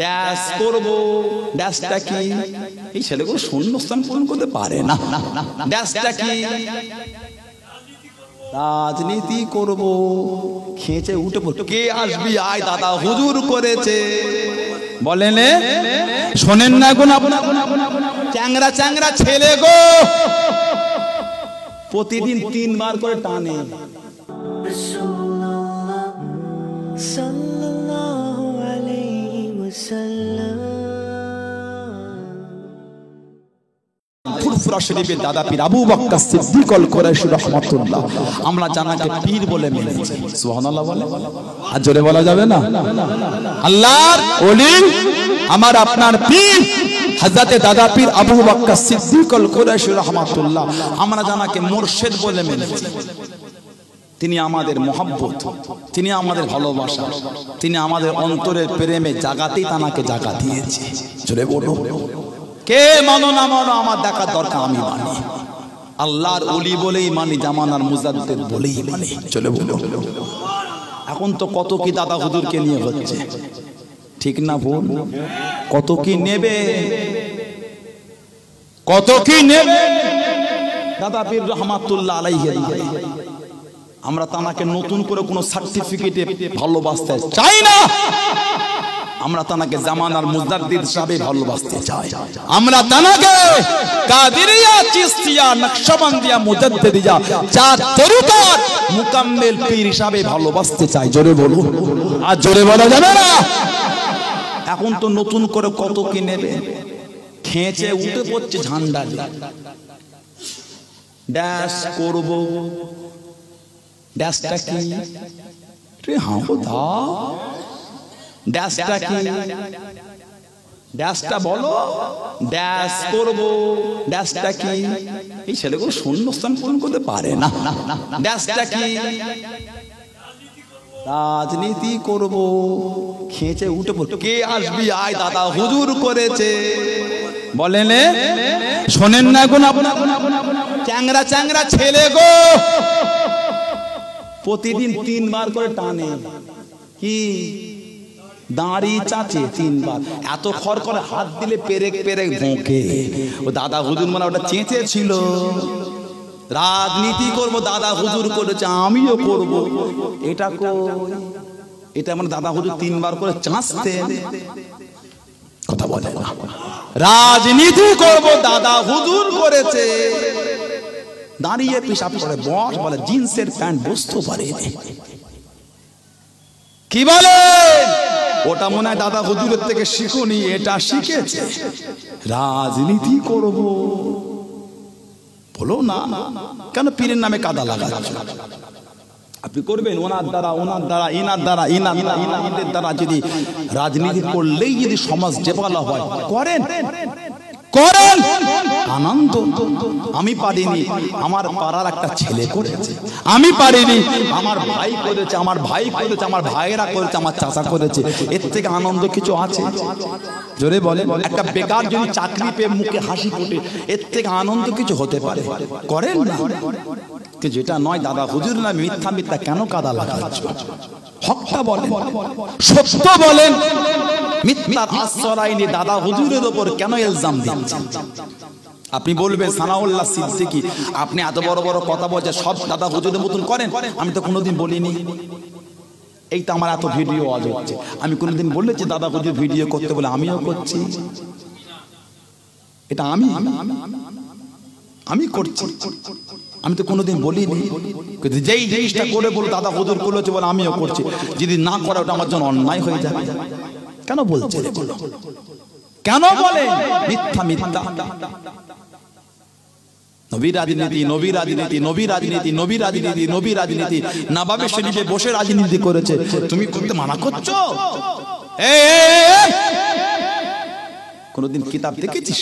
Dash করব, ড্যাশটা কি? এই ছেলেগুলো শূন্যস্থান পূরণ করতে পারে না। ড্যাশটা কি? রাজনীতি করব। খেঁচে উঠে পড়ে কে আসবি আয় দাদা হুজুর করেছে বলেন, শোনেন না গো আপনার চ্যাংরা চ্যাংরা ছেলে গো, প্রতিদিন 3 বার করে টানে। ফুরফুরা শরীফের দাদা পীর আবু বকর সিদ্দিক আল কুরাইশি রাহমাতুল্লাহ, আমরা জানাকে পীর বলে মেনেছি। সুবহানাল্লাহ বলে আর জোরে বলা যাবে না? আল্লাহর ওলি আমার আপনার পীর হযরতে দাদা পীর আবু বকর সিদ্দিক আল কুরাইশি রাহমাতুল্লাহ, আমরা জানাকে মুর্শিদ বলে মেনেছি। তিনি আমাদের মহব্বত, তিনি আমাদের ভালোবাসা, তিনি আমাদের অন্তরের প্রেমে জাগাতেই তানাকে জাগা দিয়েছে। জোরে বলো কে মানো না মানো, আমার দেখার দরকার আমি মানি। আল্লাহর ওলি বলেই মানি, জামানার মুজাদ্দিদ বলেই মানি। চলে বলো এখন তো কত কি দাদা হুজুরকে নিয়ে হচ্ছে, ঠিক না বোন? কত কি নেবে, কত কি নেবে দাদা পীর রহমাতুল্লাহ আলাইহি। আমরা তানাকে নতুন করে কোনো সার্টিফিকেটে ভালোবাসতে চাই না, আমরা তানাকে জামানার মুজাদ্দিদ হিসাবে ভালোবাসতে চাই। আমরা তানাকে কাদেরিয়া, চিশতিয়া, নকশবন্দিয়া, মুজাদ্দিদিয়া, চার তরিকার মুকাম্মেল পীর হিসাবে ভালোবাসতে চাই। জোরে বলো আর জোরে বলা যাবে না? এখন তো নতুন করে কত কি নেবে, খেঁচে উঠে পড়ছে ঝান্ডা নিয়ে। ড্যাশ করব, ড্যাশটা কি? হ্যাঁ দা ড্যাশটা কি? ড্যাশটা বলো। ড্যাশ করব, ড্যাশটা কি? এই ছেলেগুলো শূন্যস্থান পূরণ করতে পারে না। ড্যাশটা কি? রাজনীতি করব। খেঁচে উঠে পড়ে কে আসবি আয় দাদা হুজুর করেছে বলেন, শোনেন না গো আপনার চ্যাংরা চ্যাংরা ছেলে গো, প্রতিদিন 3 বার করে টানে। কি দাঁড়ি চাচে 3 বার, এত খর করে হাত দিলে পেরেক পেরেক ভোঁকে। ও দাদা হুজুর মানে ওটা চেঁচে ছিল। রাজনীতি করব, দাদা হুজুর করেছে আমিও করব। এটা এটা মানে দাদা হুজুর 3 বার করে চাঁচতেন, কথা বলে না। রাজনীতি করব, দাদা হুজুর করেছে, দাঁড়িয়ে পেশাব করে বস বলে জিন্সের প্যান্ট বসতে পারে। কি বলে? ওটা মনে হয় দাদা হুজুরের থেকে শিখুনি, এটা শিখেছে। রাজনীতি করব বলো না, কেন পীরের নামে কাদা লাগাচ্ছ? আপনি করবেন ওনার দ্বারা, ওনার দ্বারা, ইনার দ্বারা, ইনাদের দ্বারা যদি রাজনীতি করলেই যদি সমাজ ডেভেলপ হয়, করেন করেন, আনন্দ। আমি পারিনি, আমার পাড়ার একটা ছেলে করেছে। আমি পারিনি, আমার ভাই করেছে, আমার ভাই করেছে, আমার ভাইয়েরা করেছে, আমার চাচা করেছে। এর থেকে আনন্দ কিছু আছে? জোরে বলে। একটা বেকার যদি চাকরি পেয়ে মুখে হাসি ফোটে, এর থেকে আনন্দ কিছু হতে পারে? করেন না। যেটা নয় দাদা হুজুর না, মিথ্যা মিথ্যা কেন কাদা লাগাচ্ছ? হকটা বলেন, সত্য বলেন। মিথ্যার আশ্রয় নিয়ে দাদা হুজুরের উপর কেন ইলজাম দিচ্ছেন? আপনি বলবেন সানাউল্লাহ সিদ্দিকী আপনি এত বড় বড় কথা বলছেন, সব দাদা হুজুরের মতন করেন। আমি তো কোনোদিন বলিনি। এই তো আমার এত ভিডিও আজ হচ্ছে, আমি কোনোদিন বলেছি দাদা হুজুর ভিডিও করতে বলে? আমিও করছি। এটা আমি করছি, আমি তো কোনোদিন বলিনি। যেই জিনিসটা করে বলো দাদা হুজুর করেছে বলে আমিও করছি, যদি না করে ওটা আমার জন্য অন্যায় হয়ে যাবে। কেন বলছে? কেন বলে মিথ্যা মিথ্যা? নবী রাজনীতি, নবী রাজনীতি, নবী রাজনীতি, নবী রাজনীতি, নবী রাজনীতি। নবাবে শরীফে বসে রাজনীতি করেছে, তুমি করতে মানা করছো? কোনদিন কিতাব দেখেছিস?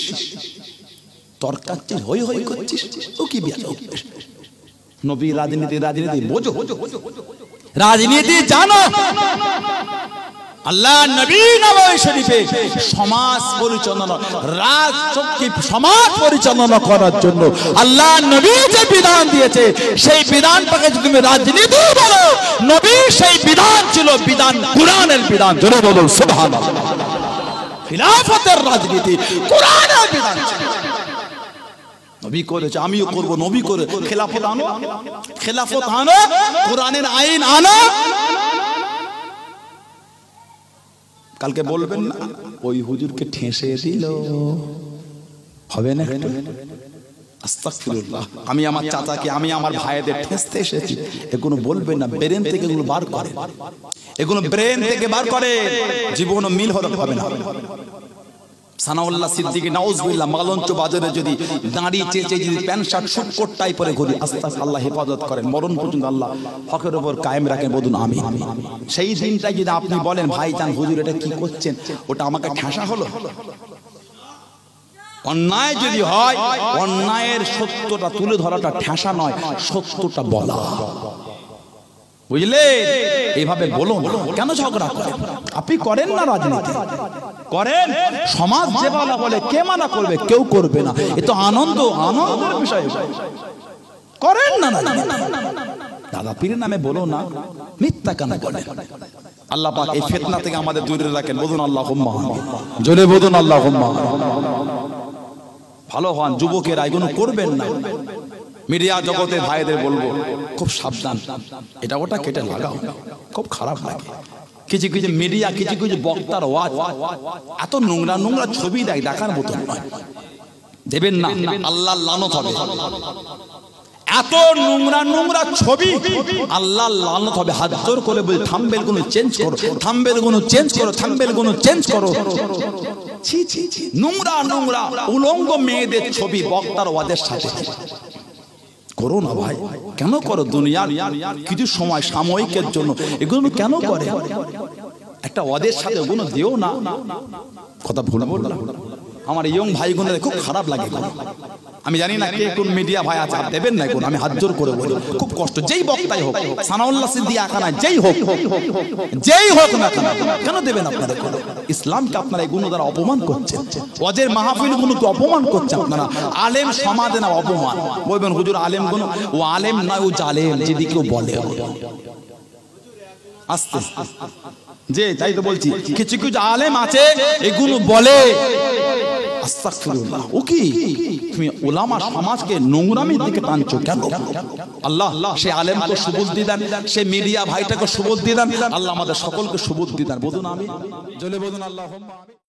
তর্কাচ্ছিস, হই হই করছিস, ও কি বেয়াদব। নবী রাজনীতি, রাজনীতি বোঝো, রাজনীতি জানো। আল্লাহ নবী নববী শরীফে সমাজ পরিচালনা, রাজশক্তি সমাজ পরিচালনা করার জন্য আল্লাহ নবী যে বিধান দিয়েছে, সেই বিধানটাকে যদি তুমি রাজনীতি বলো, নবী সেই বিধান ছিল বিধান, কুরআনের বিধান। জোরে বলো সুবহানাল্লাহ। খিলাফতের রাজনীতি কোরআনের বিধান ছিল। নবী করেছে, আমিও করব। নবী করে খেলাফত আনো, খেলাফত আনো, কোরআনের আইন আনো। কালকে বলবেন না ওই হুজুরকে ঠেসে দিল, হবে না? আস্তাগফিরুল্লাহ। আমি আমার চাচাকে, আমি আমার ভাইদের ঠেসতে এসেছি, এগুলো বলবেন না। ব্রেন থেকে এগুলো বার করে, এগুলো ব্রেন থেকে বার করে। জীবনও মিল হবে না। সানাউল্লাহ সিদ্দিকী নাউজুবিল্লাহ মালঞ্চ বাজারে যদি দাঁড়িয়ে চেঁচে যদি pant shirt suit coat tie পরে ঘুরি, আস্তে আল্লাহ হেফাজত করেন, মরণ পর্যন্ত আল্লাহ হকের উপর কায়েম রাখেন, বলুন আমিন। সেই দিনটাই যদি আপনি বলেন ভাইজান হুজুর এটা কি করছেন, ওটা আমাকে ঠাসা হলো। অন্যায় যদি হয়, অন্যায়ের সত্যটা তুলে ধরাটা ঠাসা নয়, সত্যটা বলা, বুঝলে? এইভাবে বলো না। কেন ঝগড়া করেন? আপনি করেন না রাজনীতি, করেন। সমাজ যে বলা বলে কে মানা করবে? কেউ করবে না। এ তো আনন্দের বিষয়। করেন না দাদা পীরের নামে বলো না, মিথ্যা কেন বলে? আল্লাহ পাক এই ফিতনা থেকে আমাদের দূরে রাখেন, বলুন আল্লাহুম্মা আমিন। জোরে বলুন আল্লাহুম্মা আমিন। ভালো হন যুবকেরা, এগুলো করবেন না। মিডিয়া জগতের ভাইদের বলবো খুব সাবধান, এটা ওটা কেটে লাগাও, খুব খারাপ লাগে। কিছু কিছু মিডিয়া, কিছু কিছু বক্তার ওয়াজ এত নোংরা নোংরা ছবি দেখার মতন নয়, দেবেন না, আল্লাহর লানত হবে। এত নোংরা নোংরা ছবি, আল্লাহর লানত হবে। হাত জোর করে বলি থাম্বেল গুলো চেঞ্জ করো, থাম্বেল গুলো চেঞ্জ করো, থাম্বেল গুলো চেঞ্জ করো। ছি ছি ছি, নোংরা নোংরা উলঙ্গ মেয়েদের ছবি বক্তার ওয়াজের সাথে করো না ভাই। কেন করো? দুনিয়ার কিছু সময় সাময়িকের জন্য এগুলো কেন করে? একটা ওদের সাথে ওগুলো দিও না। কথা ভুল বললাম? আমার ইয়ং ভাইগুলোর খুব খারাপ লাগে। আমি জানি না কে কোন মিডিয়া ভাই আছে, দেবেন না কোন, আমি হাত জোর করে বলি, খুব কষ্ট। যেই বক্তাই হোক, সানাউল্লাহ সিদ্দিকী আখানা যেই হোক না কেন দেবেন আপনারা? ইসলামকে আপনারা এগুলো দ্বারা অপমান করছেন, ওয়াজের মাহফিল গুলোকে অপমান করছেন আপনারা। আলেম সমাজে না অপমান বলবেন হুজুর আলেম গুলো, ও আলেম নয়, ও জালেম যদি কেউ বলে। আস্তে যে তাই তো বলছি, কিছু কিছু আলেম আছে এগুলো বলে। আস্তাগফিরুল্লাহ। ও কি তুমি উলামা সমাজকে নোংরামির দিকে টানছো কেন? আল্লাহ সে আলেমকে সুবুদ্ধি দেন, সে মিডিয়া ভাইটাকে সুবুদ্ধি দেন। আল্লাহ আমাদের সকলকে সুবুদ্ধি দেন, বলুন আমিন। জলে বলুন আল্লাহুম্মা আমিন।